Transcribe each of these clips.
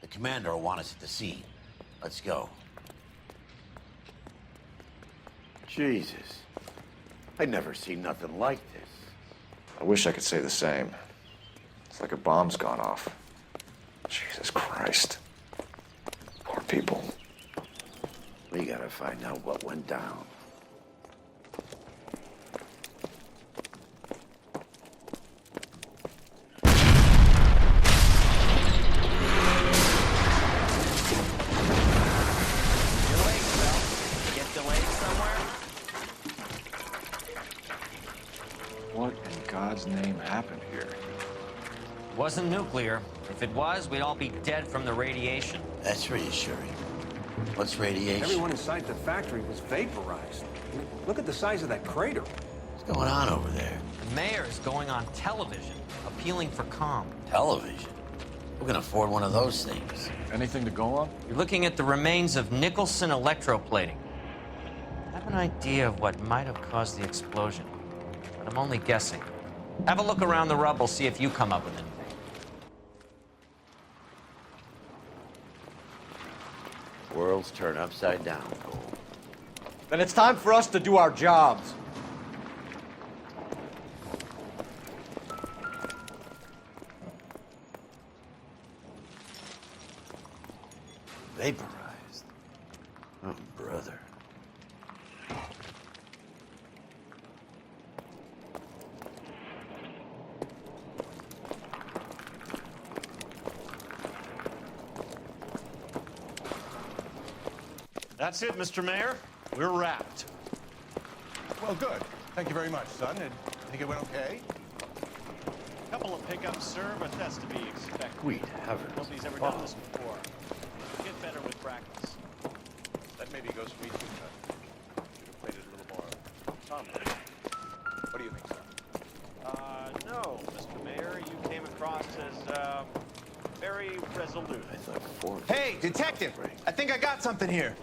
The commander will want us at the scene. Let's go. Jesus. I'd never seen nothing like this. I wish I could say the same. It's like a bomb's gone off. Jesus Christ. Poor people. We gotta find out what went down. What in God's name happened here? It wasn't nuclear. If it was, we'd all be dead from the radiation. That's reassuring. What's radiation? Everyone inside the factory was vaporized. Look at the size of that crater. What's going on over there? The mayor is going on television, appealing for calm. Television? Who can afford one of those things? Anything to go on? You're looking at the remains of Nicholson Electroplating. I have an idea of what might have caused the explosion, but I'm only guessing. Have a look around the rubble, see if you come up with anything. Worlds turn upside down, Cole. Then it's time for us to do our jobs. Vaporized. Oh, brother. That's it, Mr. Mayor. We're wrapped. Well, good. Thank you very much, son. I think it went okay. Couple of pickups, sir, but that's to be expected. Sweet heavens. Nobody's ever done this before. Get better with practice. That maybe goes for me too, son. Should have played it a little more calmly. What do you think, sir? No, Mr. Mayor, you came across as, very resolute. I thought four. Hey, detective! I think I got something here.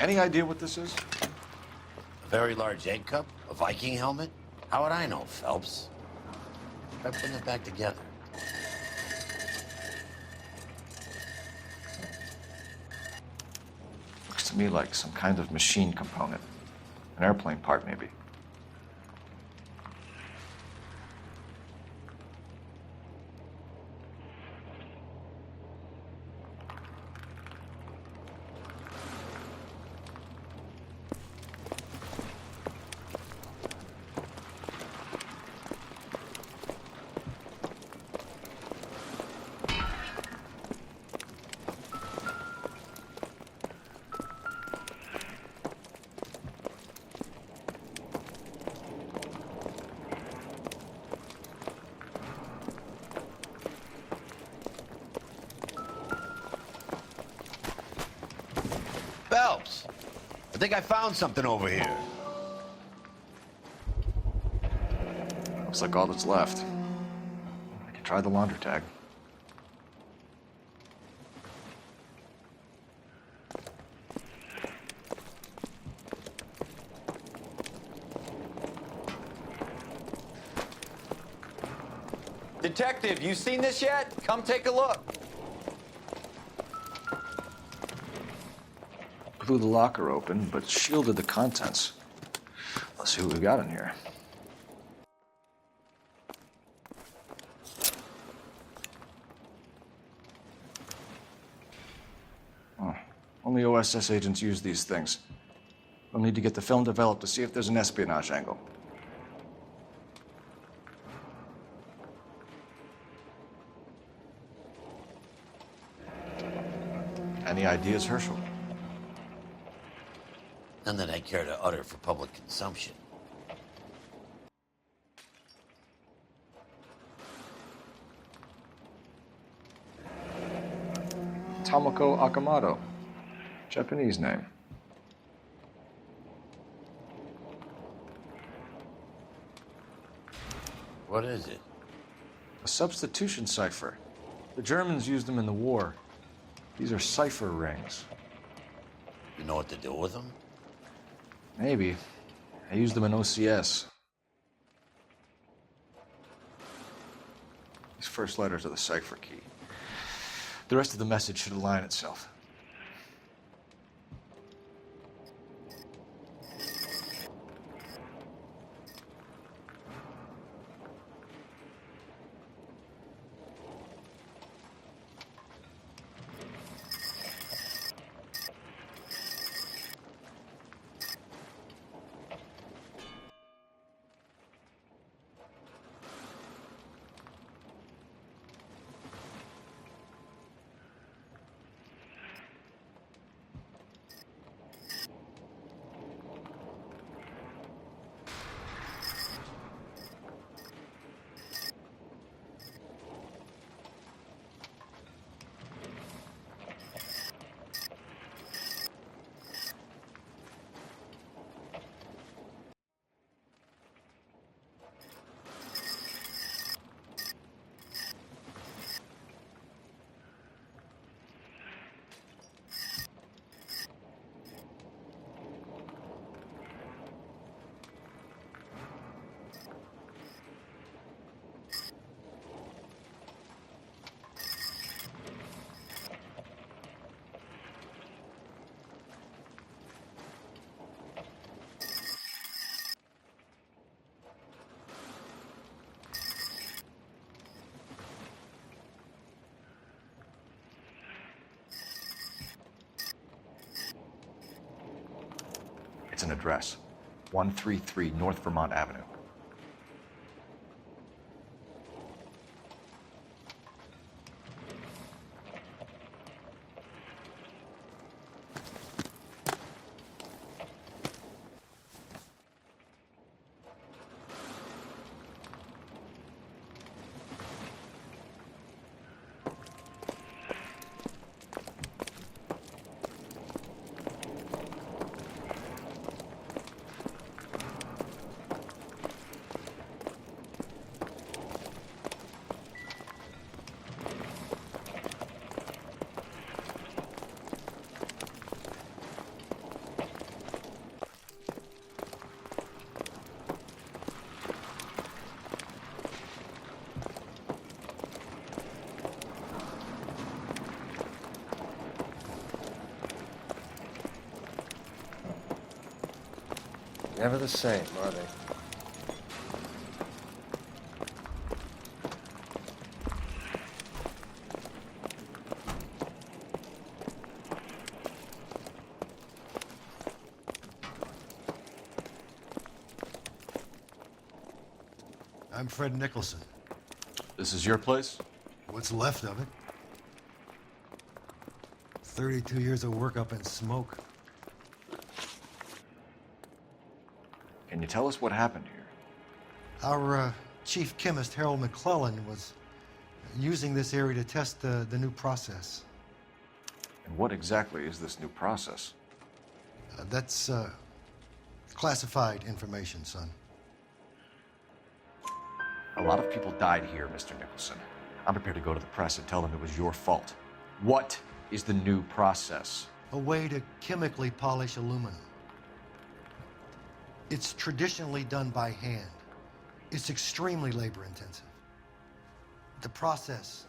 Any idea what this is? A very large egg cup? A Viking helmet? How would I know, Phelps? Try putting it back together. Looks to me like some kind of machine component. An airplane part, maybe. Phelps! I think I found something over here. Looks like all that's left. I can try the laundry tag. Detective, you seen this yet? Come take a look. Blew the locker open, but shielded the contents. Let's see what we got in here. Oh, only OSS agents use these things. We'll need to get the film developed to see if there's an espionage angle. Any ideas, Herschel? None that I care to utter for public consumption. Tomoko Akamoto. Japanese name. What is it? A substitution cipher. The Germans used them in the war. These are cipher rings. You know what to do with them? Maybe. I used them in OCS. These first letters are the cipher key. The rest of the message should align itself. It's an address, 133 North Vermont Avenue. Never the same, are they? I'm Fred Nicholson. This is your place? What's left of it? 32 years of work up in smoke. Can you tell us what happened here? Our chief chemist, Harold McClellan, was using this area to test the new process. And what exactly is this new process? That's classified information, son. A lot of people died here, Mr. Nicholson. I'm prepared to go to the press and tell them it was your fault. What is the new process? A way to chemically polish aluminum. It's traditionally done by hand. It's extremely labor intensive. The process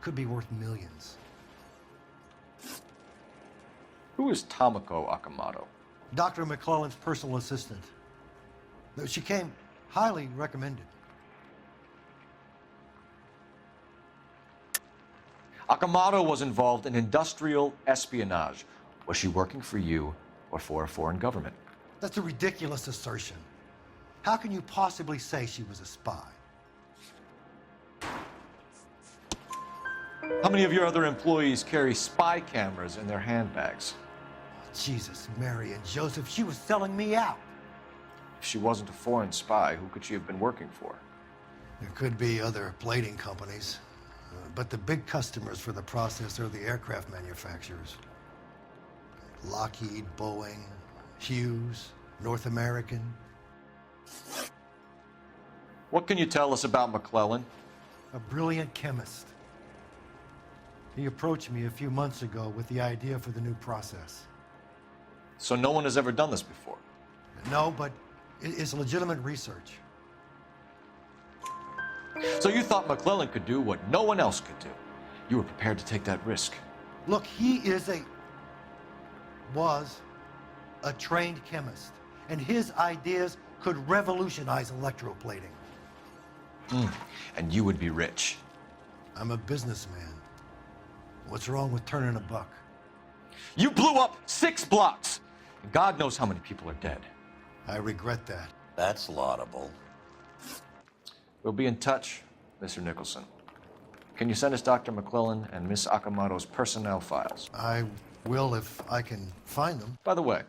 could be worth millions. Who is Tomoko Akamoto? Dr. McClellan's personal assistant. She came highly recommended. Akamoto was involved in industrial espionage. Was she working for you or for a foreign government? That's a ridiculous assertion. How can you possibly say she was a spy? How many of your other employees carry spy cameras in their handbags? Jesus, Mary, and Joseph, she was selling me out. If she wasn't a foreign spy, who could she have been working for? There could be other plating companies, but the big customers for the process are the aircraft manufacturers. Lockheed, Boeing, Hughes, North American. What can you tell us about McClellan? A brilliant chemist. He approached me a few months ago with the idea for the new process. So no one has ever done this before? No, but it's legitimate research. So you thought McClellan could do what no one else could do. You were prepared to take that risk. Look, he was a trained chemist, and his ideas could revolutionize electroplating. And you would be rich. I'm a businessman. What's wrong with turning a buck? You blew up 6 blocks, and God knows how many people are dead. I regret that. That's laudable. We'll be in touch, Mr. Nicholson. Can you send us Dr. McClellan and Miss Akamoto's personnel files? I will if I can find them. By the way,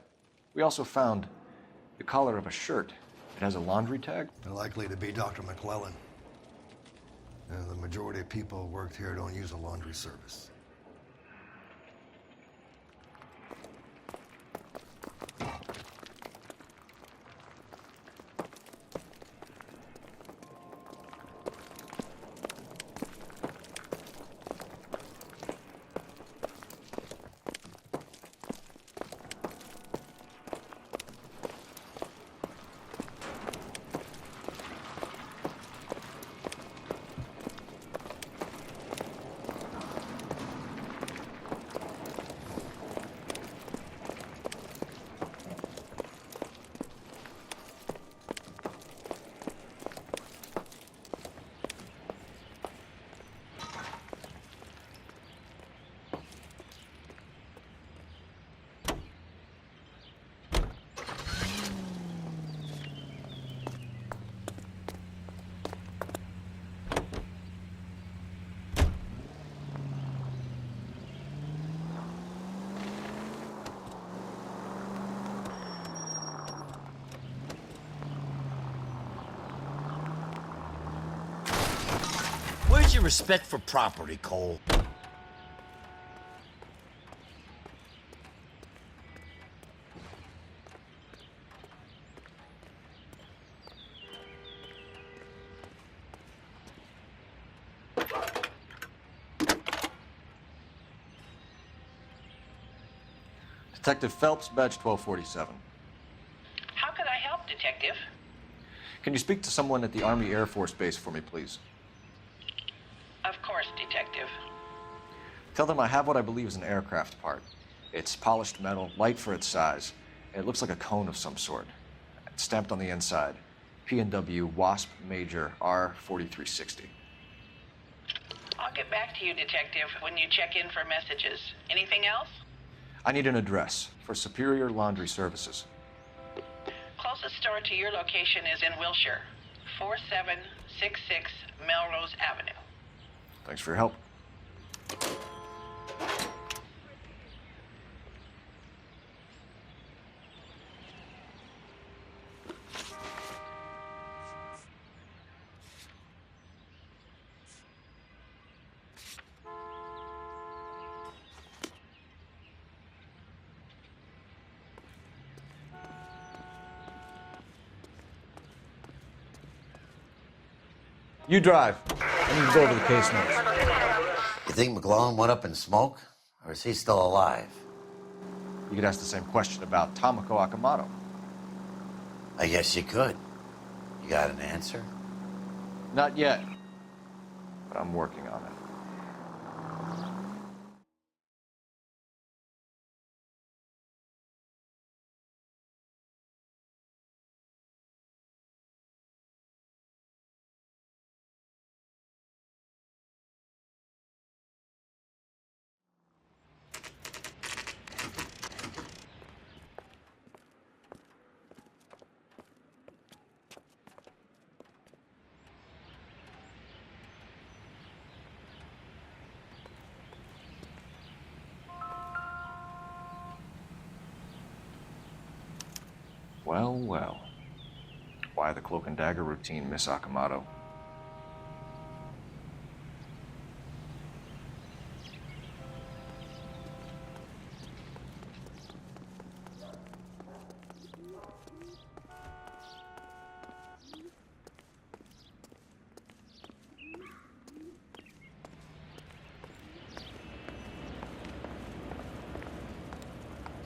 we also found the collar of a shirt. It has a laundry tag. They're likely to be Dr. McClellan. The majority of people who worked here don't use a laundry service. Where's your respect for property, Cole? Detective Phelps, badge 1247. How could I help, Detective? Can you speak to someone at the Army Air Force Base for me, please? Of course, Detective. Tell them I have what I believe is an aircraft part. It's polished metal, light for its size. It looks like a cone of some sort. It's stamped on the inside. P&W Wasp Major R4360. I'll get back to you, Detective, when you check in for messages. Anything else? I need an address for Superior Laundry Services. Closest store to your location is in Wilshire, 4766 Melrose Avenue. Thanks for your help. You drive. I need to go over the case notes. You think McClellan went up in smoke? Or is he still alive? You could ask the same question about Tomoko Akamoto. I guess you could. You got an answer? Not yet, but I'm working on it. Well, well. Why the cloak and dagger routine, Miss Akamoto?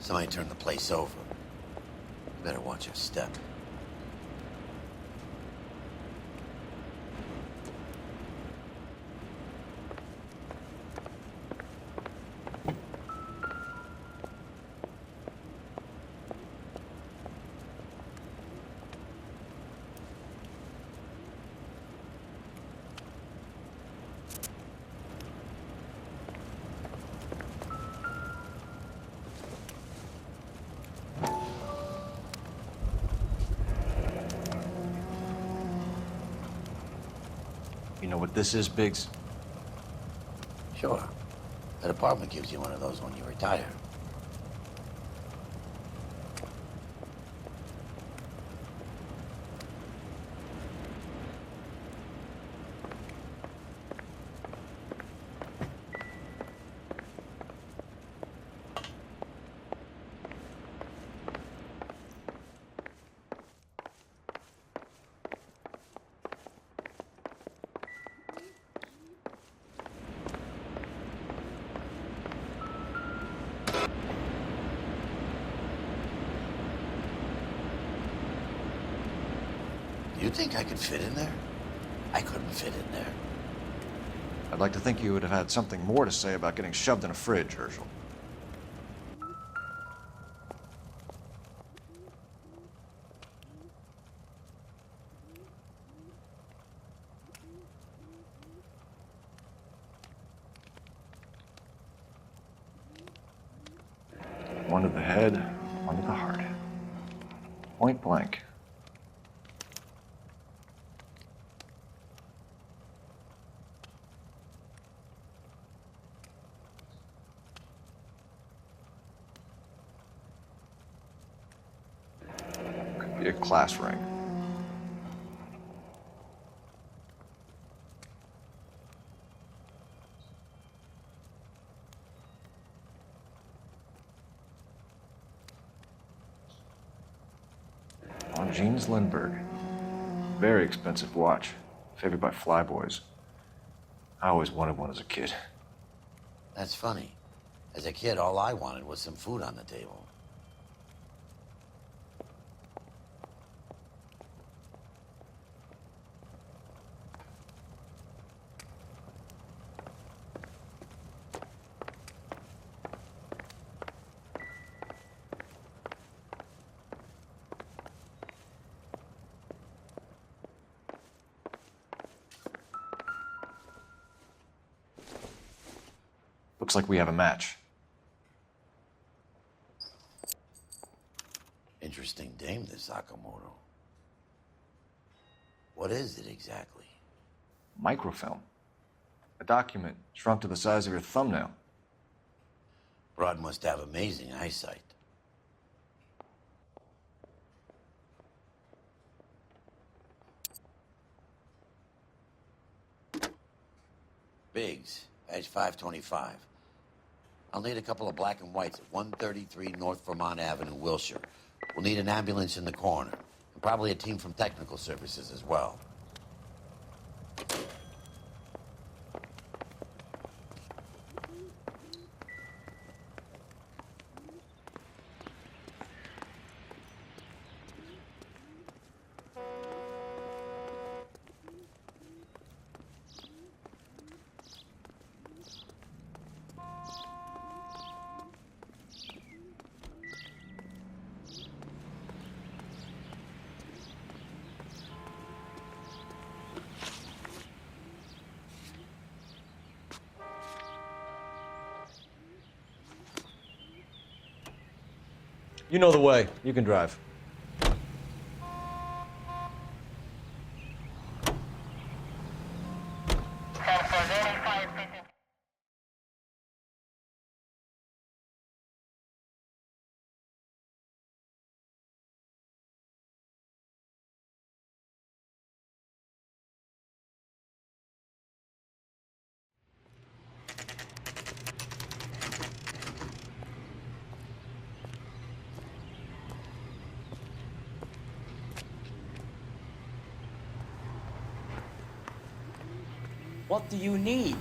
Somebody turned the place over. You better watch your step. You know what this is, Biggs? Sure. The department gives you one of those when you retire. Do you think I could fit in there? I couldn't fit in there. I'd like to think you would have had something more to say about getting shoved in a fridge, Herschel. One to the head, one to the heart. Point blank. Could be a class ring. On Jeans Lindbergh. Very expensive watch. Favored by flyboys. I always wanted one as a kid. That's funny. As a kid, all I wanted was some food on the table. Looks like we have a match. Interesting dame, this Sakamoto. What is it exactly? Microfilm. A document shrunk to the size of your thumbnail. Broad must have amazing eyesight. Biggs, page 525. I'll need a couple of black and whites at 133 North Vermont Avenue, Wilshire. We'll need an ambulance in the corner, and probably a team from technical services as well. You know the way. You can drive. What do you need?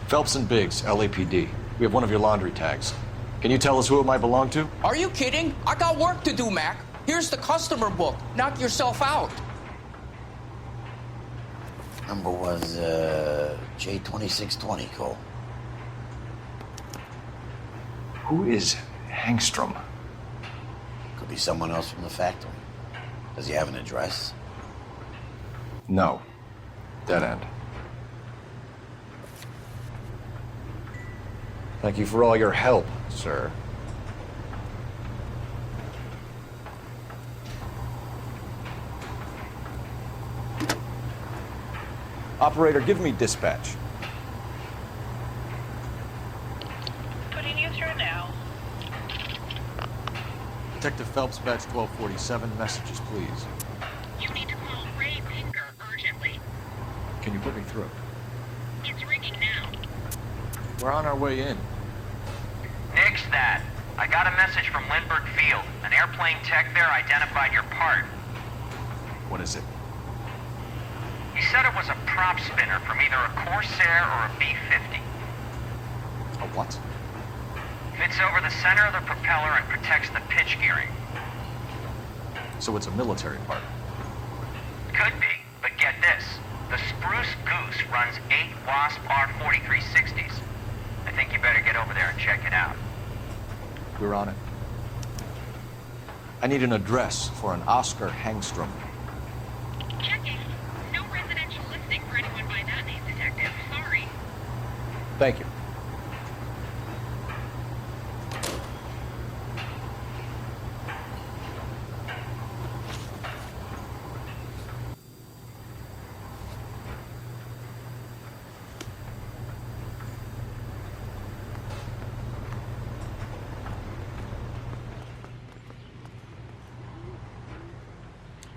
Phelps and Biggs, LAPD. We have one of your laundry tags. Can you tell us who it might belong to? Are you kidding? I got work to do, Mac. Here's the customer book. Knock yourself out. Number was, J2620, Cole. Who is Hangstrom? Could be someone else from the factory. Does he have an address? No. Dead end. Thank you for all your help, sir. Operator, give me dispatch. Putting you through now. Detective Phelps, badge 1247. Messages, please. You need to call Ray Pinker urgently. Can you put me through? It's ringing now. We're on our way in. Nix that. I got a message from Lindbergh Field. An airplane tech there identified your part. What is it? He said it was a prop spinner from either a Corsair or a B-50. A what? Fits over the center of the propeller and protects the pitch gearing. So it's a military part. Could be, but get this. The Spruce Goose runs 8 Wasp R-4360s. I think you better get over there and check it out. We're on it. I need an address for an Oscar Hangstrom. Checking. No residential listing for anyone by that name, Detective. Sorry. Thank you.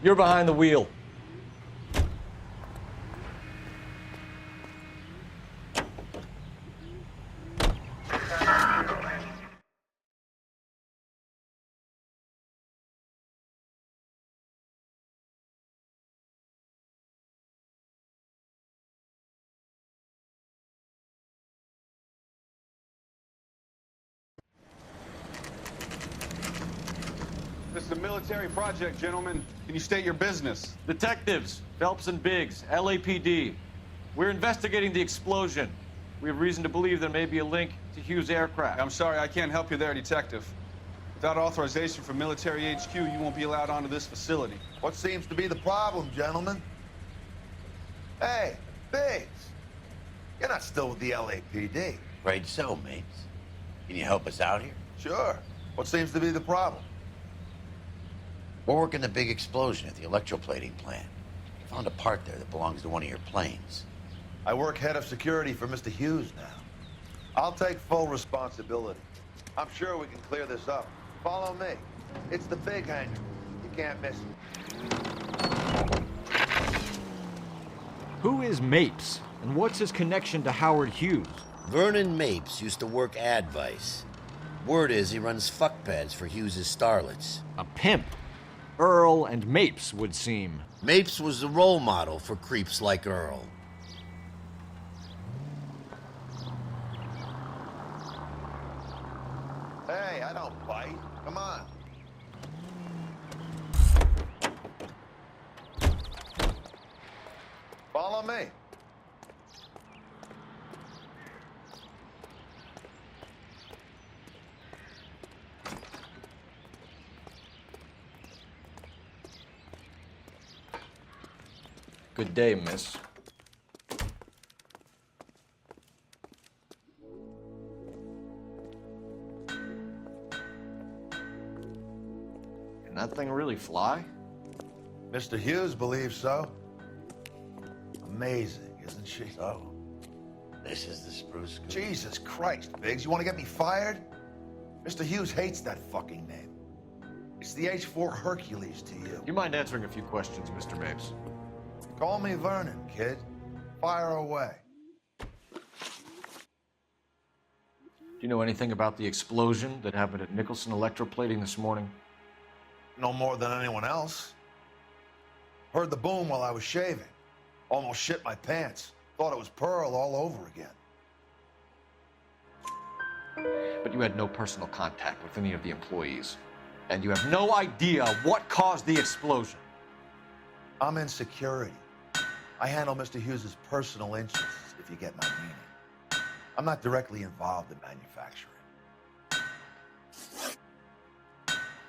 You're behind the wheel. This is a military project, gentlemen. Can you state your business? Detectives, Phelps and Biggs, LAPD. We're investigating the explosion. We have reason to believe there may be a link to Hughes' aircraft. I'm sorry, I can't help you there, Detective. Without authorization from Military HQ, you won't be allowed onto this facility. What seems to be the problem, gentlemen? Hey, Biggs. You're not still with the LAPD. Afraid so, mates. Can you help us out here? Sure. What seems to be the problem? We're working the big explosion at the electroplating plant. We found a part there that belongs to one of your planes. I work head of security for Mr. Hughes now. I'll take full responsibility. I'm sure we can clear this up. Follow me. It's the big hangar. You can't miss it. Who is Mapes, and what's his connection to Howard Hughes? Vernon Mapes used to work Advice. Word is he runs fuck pads for Hughes' starlets. A pimp. Earl and Mapes would seem. Mapes was the role model for creeps like Earl. Hey, I don't bite. Come on. Follow me. Good day, miss. Can that thing really fly? Mr. Hughes believes so. Amazing, isn't she? So, this is the Spruce Goose. Jesus Christ, Biggs, you want to get me fired? Mr. Hughes hates that fucking name. It's the H-4 Hercules to you. You mind answering a few questions, Mr. Mapes? Call me Vernon, kid. Fire away. Do you know anything about the explosion that happened at Nicholson Electroplating this morning? No more than anyone else. Heard the boom while I was shaving. Almost shit my pants. Thought it was Pearl all over again. But you had no personal contact with any of the employees. And you have no idea what caused the explosion. I'm in security. I handle Mr. Hughes' personal interests, if you get my meaning. I'm not directly involved in manufacturing.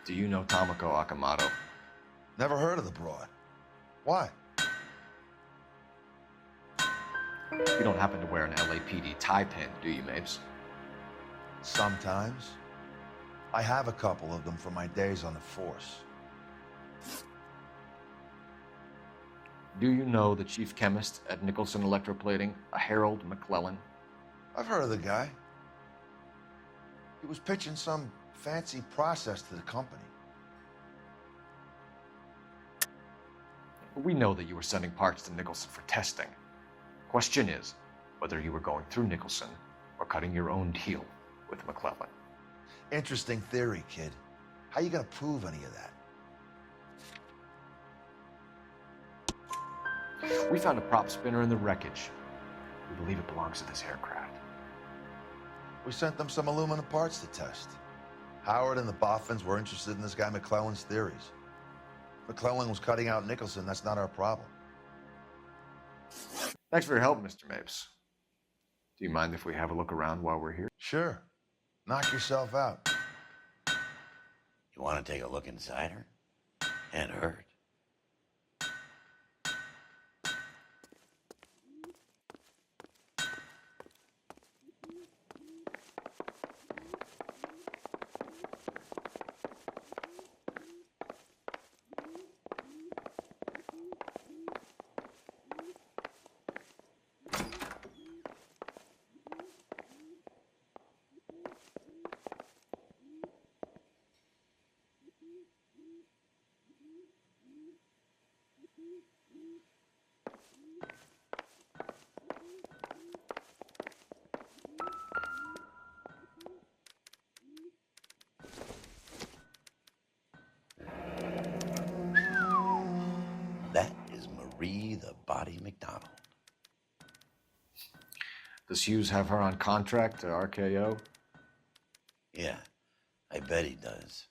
Do you know Tomoko Akamoto? Never heard of the broad. Why? You don't happen to wear an LAPD tie pin, do you, Mapes? Sometimes. I have a couple of them from my days on the force. Do you know the chief chemist at Nicholson Electroplating, a Harold McClellan? I've heard of the guy. He was pitching some fancy process to the company. We know that you were sending parts to Nicholson for testing. Question is whether you were going through Nicholson or cutting your own deal with McClellan. Interesting theory, kid. How you gonna prove any of that? We found a prop spinner in the wreckage. We believe it belongs to this aircraft. We sent them some aluminum parts to test. Howard and the Boffins were interested in this guy McClellan's theories. McClellan was cutting out Nicholson. That's not our problem. Thanks for your help, Mr. Mapes. Do you mind if we have a look around while we're here? Sure. Knock yourself out. You want to take a look inside her? Can't hurt. That is Marie the Body McDonald. Does Hughes have her on contract to RKO? Yeah, I bet he does.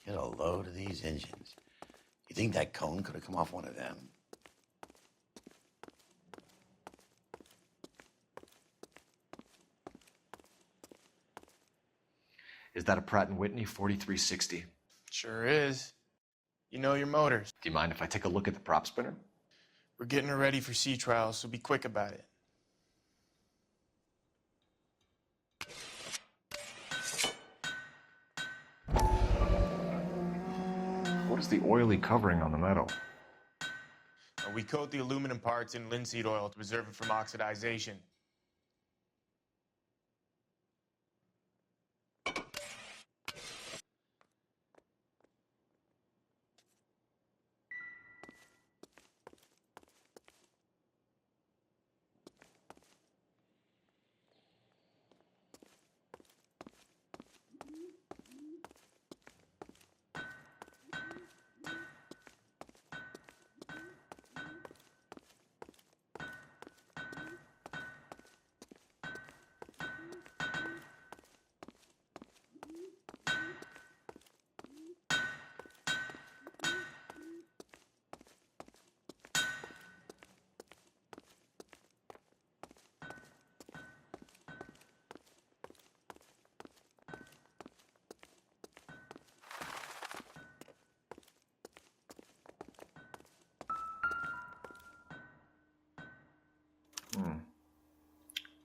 Get a load of these engines. You think that cone could have come off one of them? Is that a Pratt & Whitney 4360? Sure is. You know your motors. Do you mind if I take a look at the prop spinner? We're getting her ready for sea trials, so be quick about it. What is the oily covering on the metal? We coat the aluminum parts in linseed oil to preserve it from oxidization.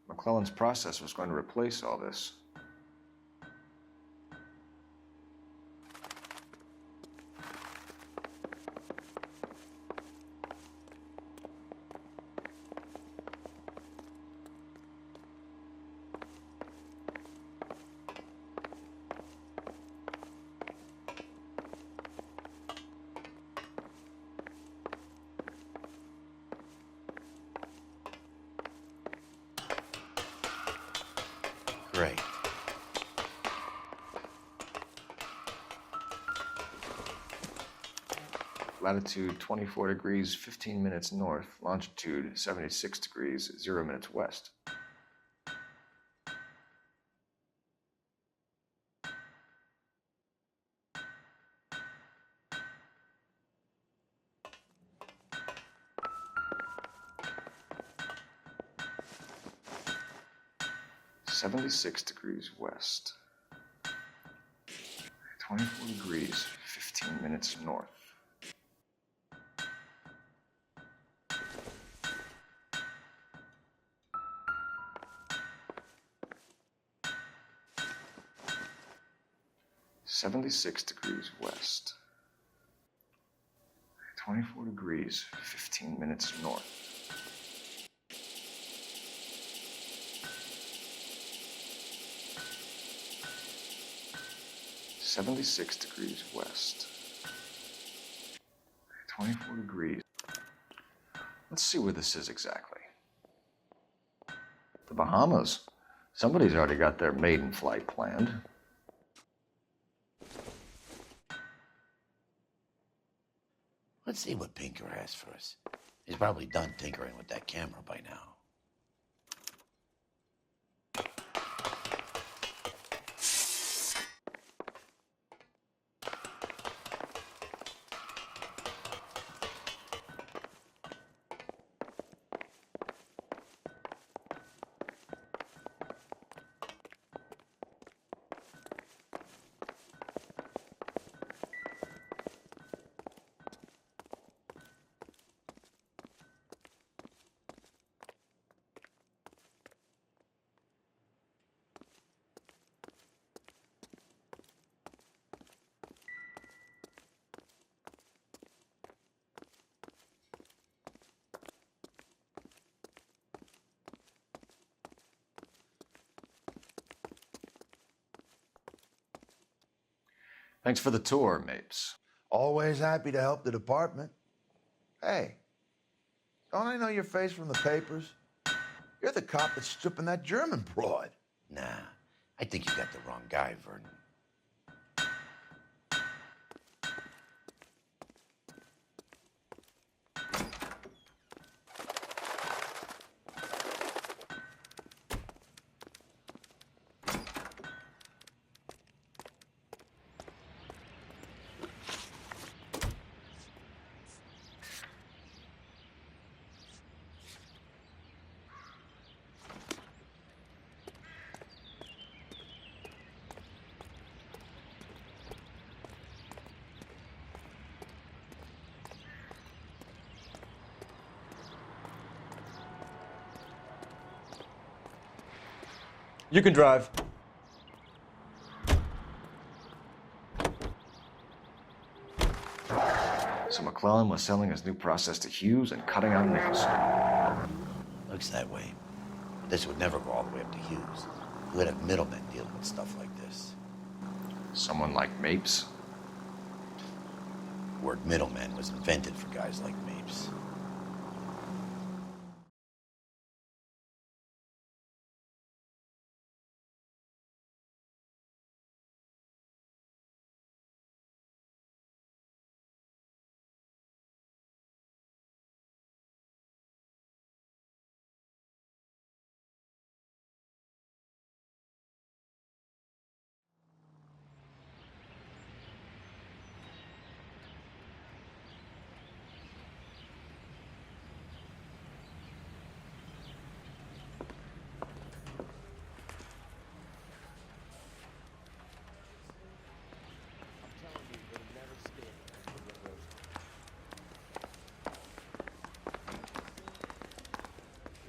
McClellan's process was going to replace all this. latitude 24 degrees, 15 minutes north, longitude 76 degrees, 0 minutes west. .76 degrees west. 24 degrees, 15 minutes north. .76 degrees west. 24 degrees, 15 minutes north. .76 degrees west. 24 degrees. Let's see where this is exactly. The Bahamas. Somebody's already got their maiden flight planned. Let's see what Pinker has for us. He's probably done tinkering with that camera by now. Thanks for the tour, Mapes. Always happy to help the department. Hey, don't I know your face from the papers? You're the cop that's stripping that German broad. Nah, I think you got the wrong guy, Vernon. You can drive. So McClellan was selling his new process to Hughes and cutting out Nicholson. Looks that way. But this would never go all the way up to Hughes. You would have middlemen dealing with stuff like this. Someone like Mapes? The word middleman was invented for guys like Mapes.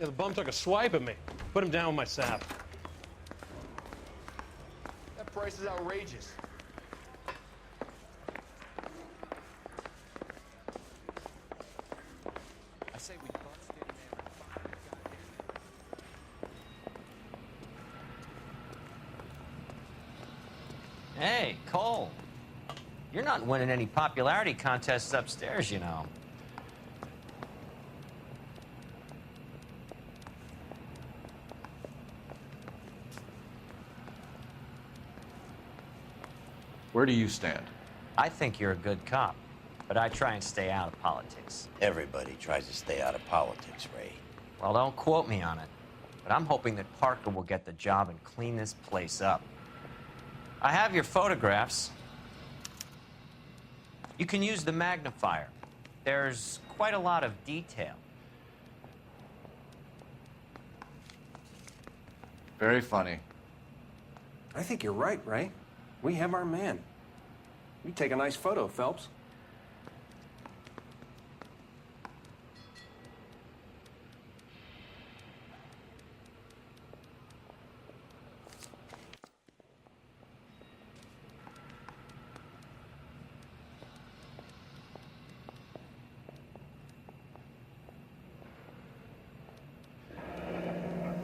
Yeah, the bum took a swipe at me. Put him down with my sap. That price is outrageous. I say we bust in there. Hey, Cole. You're not winning any popularity contests upstairs, you know. Where do you stand? I think you're a good cop. but I try and stay out of politics. Everybody tries to stay out of politics, Ray. Well, don't quote me on it, but I'm hoping that Parker will get the job and clean this place up. I have your photographs. You can use the magnifier. There's quite a lot of detail. Very funny. I think you're right, Ray. We have our man. You take a nice photo, Phelps.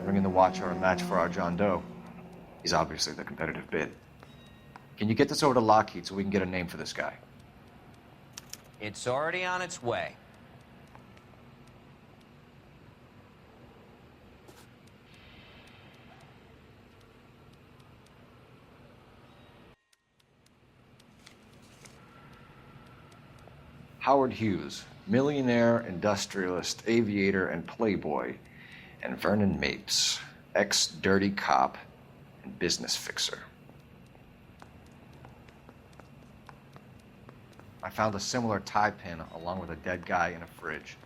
Bringing the Watcher a match for our John Doe. He's obviously the competitive bid. Can you get this over to Lockheed so we can get a name for this guy? It's already on its way. Howard Hughes, millionaire, industrialist, aviator, and playboy, and Vernon Mapes, ex-dirty cop and business fixer. I found a similar tie pin along with a dead guy in a fridge.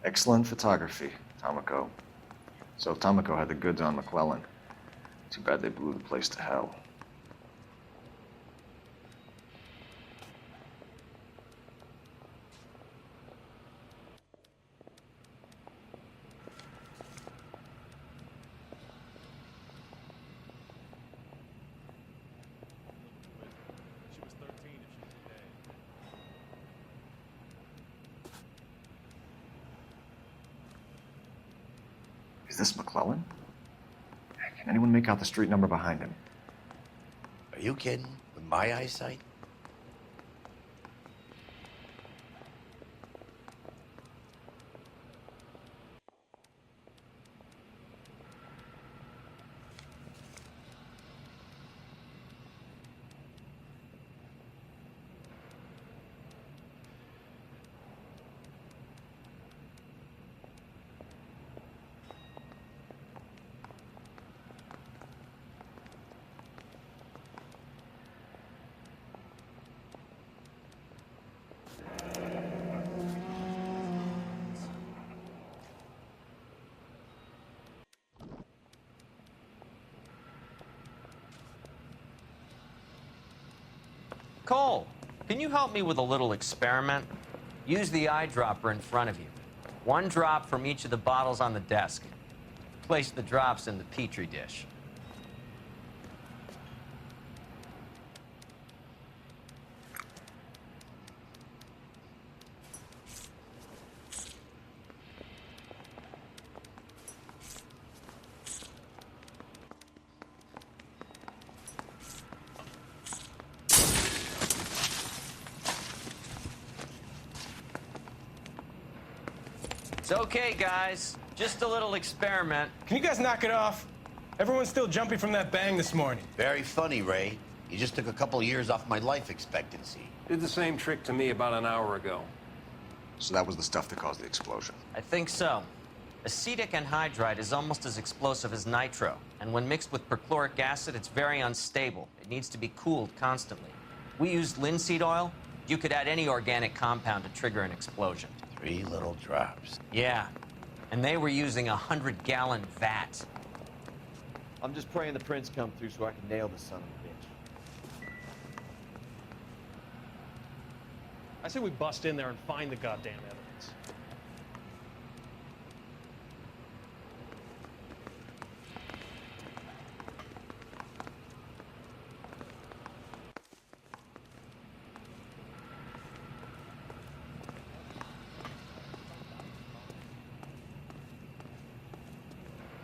Excellent photography, Tomoko. So Tomoko had the goods on McClellan. Too bad they blew the place to hell. Is this McClellan? Can anyone make out the street number behind him? Are you kidding? With my eyesight? Cole, can you help me with a little experiment? Use the eyedropper in front of you. One drop from each of the bottles on the desk. Place the drops in the Petri dish. It's okay, guys. Just a little experiment. Can you guys knock it off? Everyone's still jumping from that bang this morning. Very funny, Ray. You just took a couple of years off my life expectancy. Did the same trick to me about an hour ago. So that was the stuff that caused the explosion. I think so. Acetic anhydride is almost as explosive as nitro, and when mixed with perchloric acid, it's very unstable. It needs to be cooled constantly. We used linseed oil. You could add any organic compound to trigger an explosion. 3 little drops. Yeah, and they were using a 100-gallon vat. I'm just praying the prints come through so I can nail this son of a bitch. I say we bust in there and find the goddamn evidence.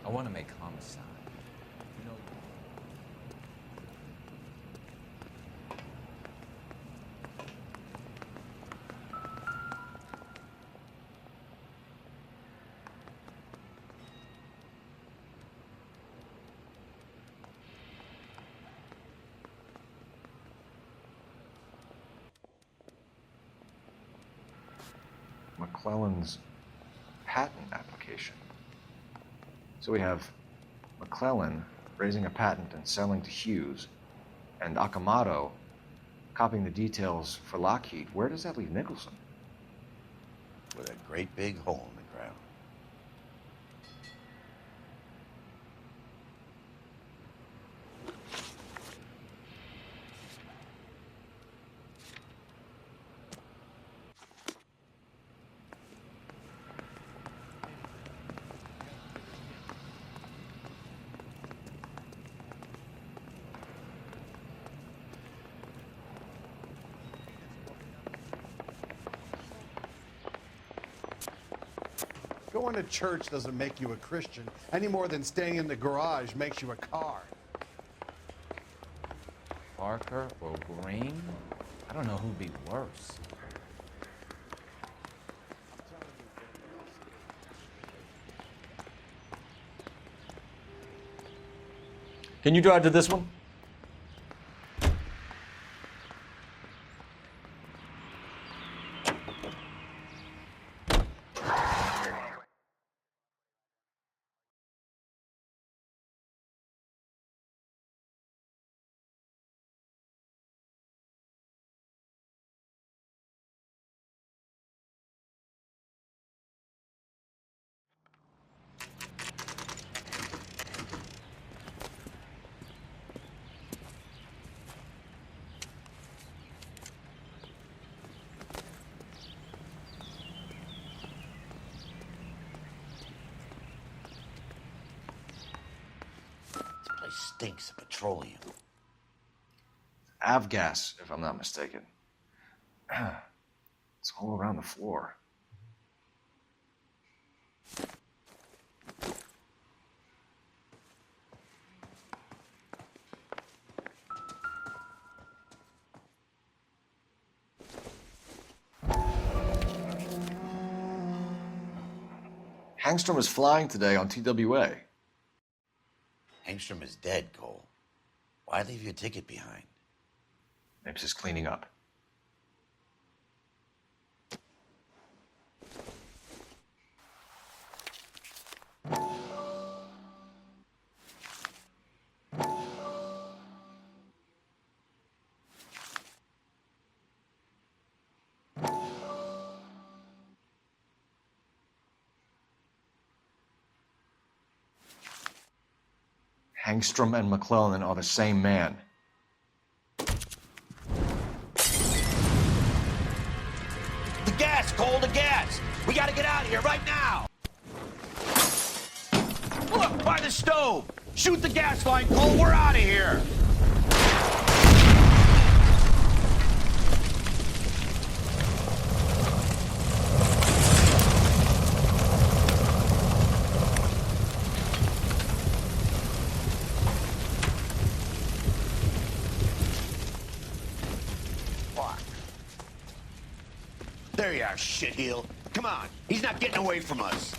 I want to make homicide. You know. McClellan's patent application. So we have McClellan raising a patent and selling to Hughes, and Akamoto copying the details for Lockheed. Where does that leave Nicholson? With a great big hole in the ground. Going to church doesn't make you a Christian any more than staying in the garage makes you a car. Parker or Green? I don't know who'd be worse. Can you drive to this one? Stinks of petroleum. Avgas, if I'm not mistaken. It's all around the floor. Hangstrom is flying today on TWA. Hangstrom is dead, Cole. Why leave your ticket behind? Mapes is cleaning up. Hangstrom and McClellan are the same man. The gas, Cole, the gas! We gotta get out of here right now! Look, by the stove! Shoot the gas line, Cole, we're out of here! There you are, shitheel. Come on, he's not getting away from us.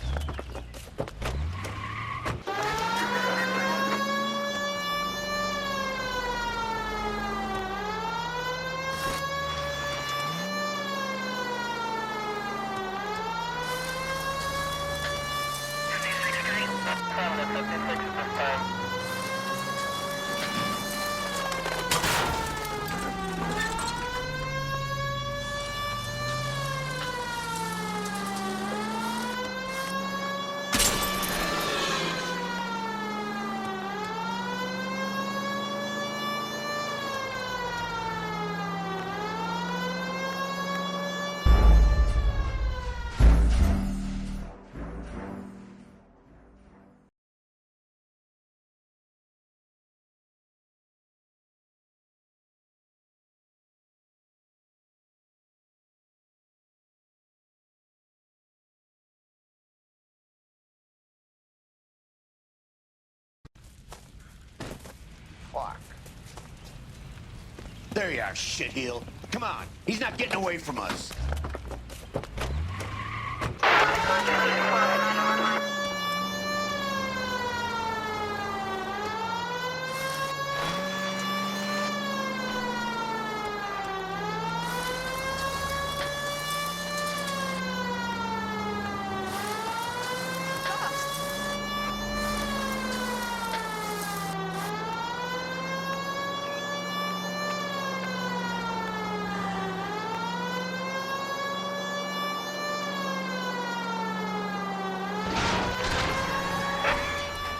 There you are, shitheel. Come on, he's not getting away from us.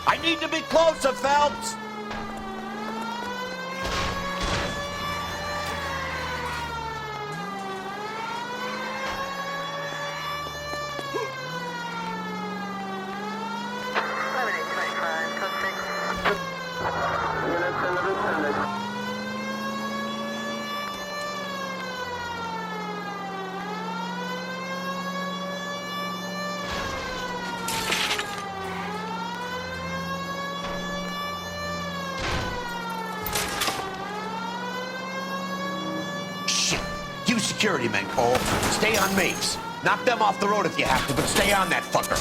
I need to be closer, Phelps! You security men, Cole. Stay on Mapes. Knock them off the road if you have to, but stay on that fucker.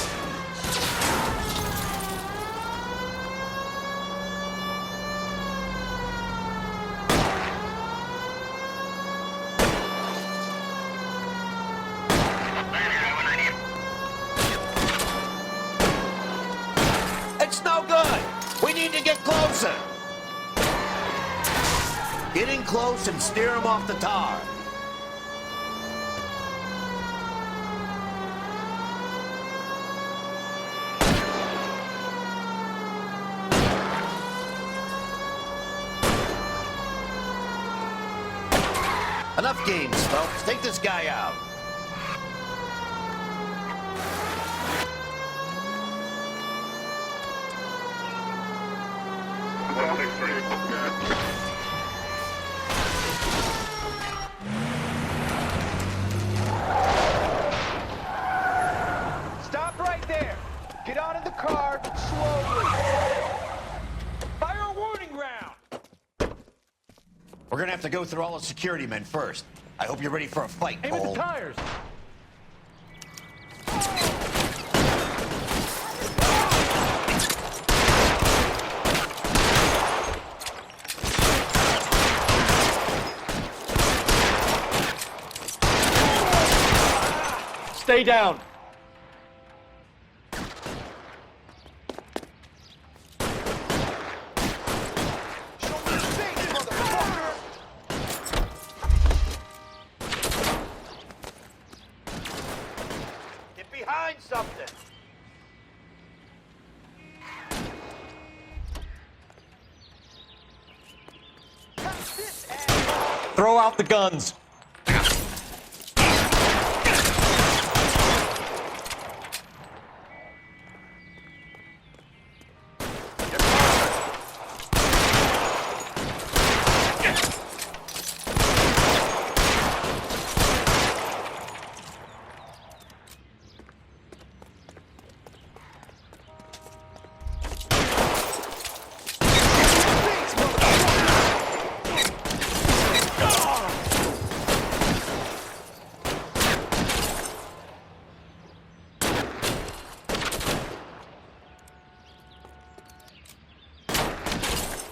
It's no good. We need to get closer. Get in close and steer him off the tar. Enough games, folks. Take this guy out. Stop right there. Get out of the car slowly. Fire a warning round. We're gonna have to go through all the security men first. I hope you're ready for a fight, Aim at Cole. the tires. Stay down. Get behind something. Throw out the guns.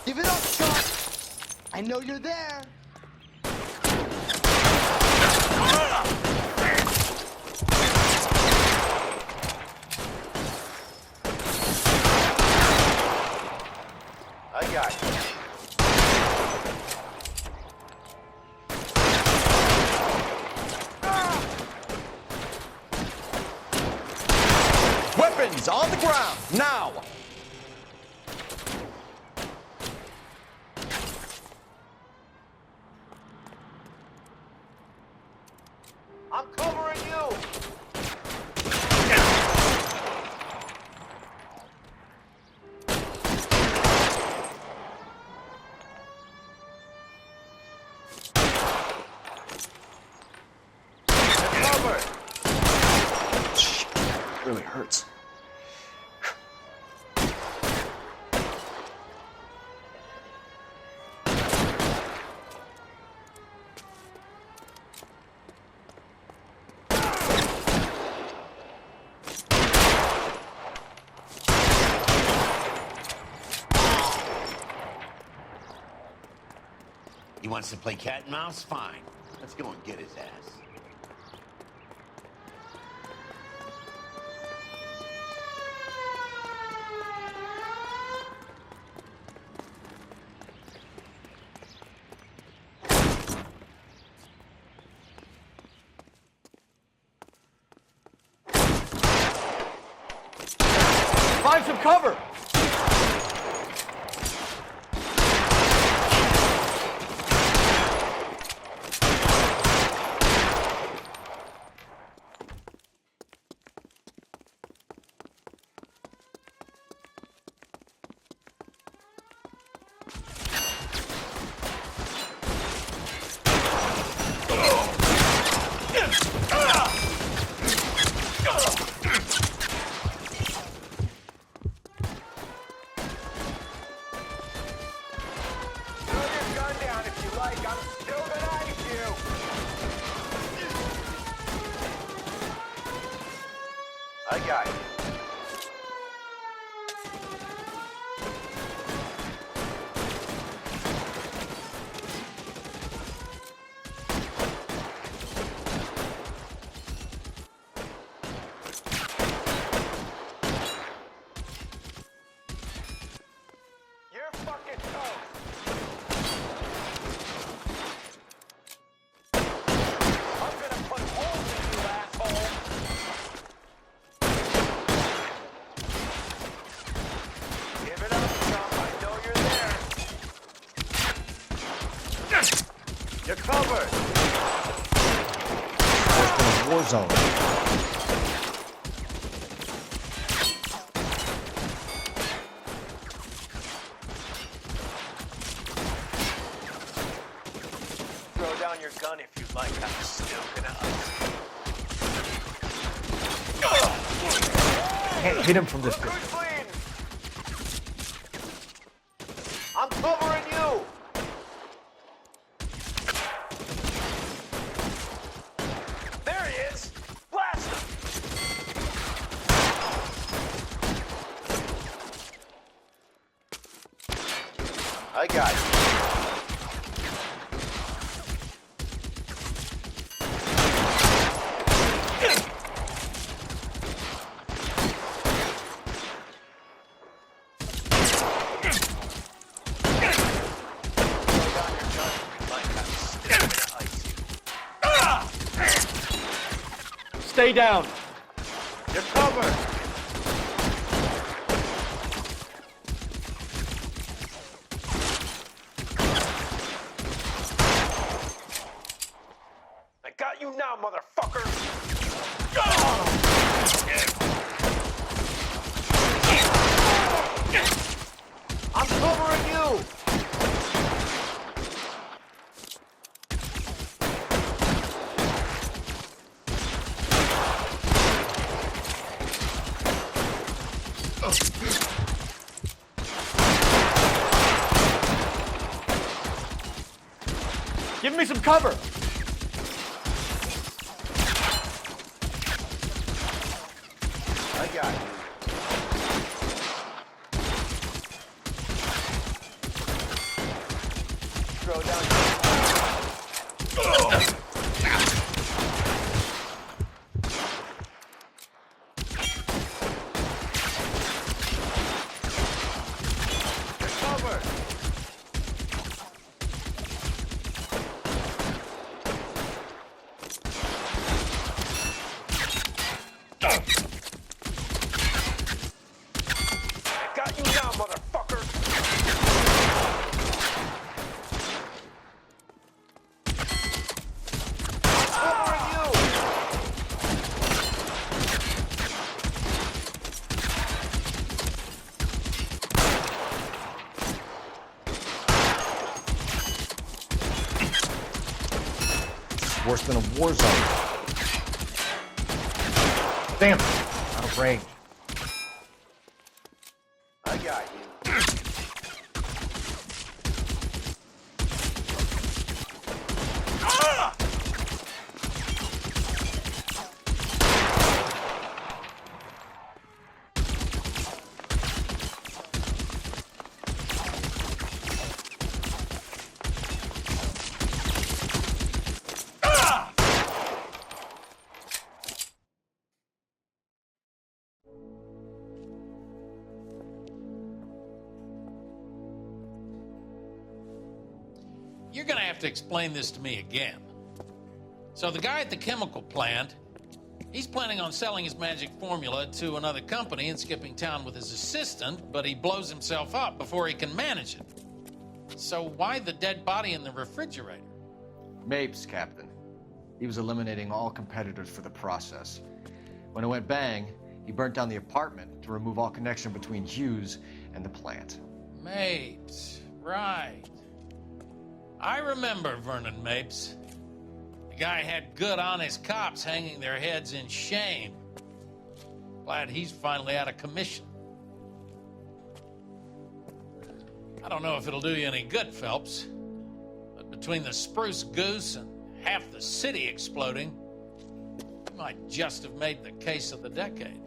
Give it up, Chuck! I know you're there! I got you. Weapons on the ground, now! I'm covering you. Covered. Really hurts. wants to play cat and mouse? Fine. Let's go and get his ass. Find some cover! I got you. You're fucking toast. I'm gonna put holes in you, asshole. Give it up, chump. I know you're there. You're covered. Worse than a war zone. Throw down your gun if you'd like. I'm still gonna Can't hit him from this distance. Who's bleeding? I'm covering you. There he is. Blast him. I got you. Stay down. You're covered. I got you now, motherfucker. I'm covering you. Give me some cover. I got you. Throw down You're covered. I got you now, motherfucker. I'm covering you. Worse than a war zone. Damn it. Out of range. I got you. You're gonna have to explain this to me again. So the guy at the chemical plant, he's planning on selling his magic formula to another company and skipping town with his assistant, but he blows himself up before he can manage it. So why the dead body in the refrigerator? Mapes, Captain. He was eliminating all competitors for the process. When it went bang, he burnt down the apartment to remove all connection between Hughes and the plant. Mapes, right. I remember Vernon Mapes. The guy had good, honest cops hanging their heads in shame. Glad he's finally out of commission. I don't know if it'll do you any good, Phelps, but between the spruce goose and half the city exploding, you might just have made the case of the decade.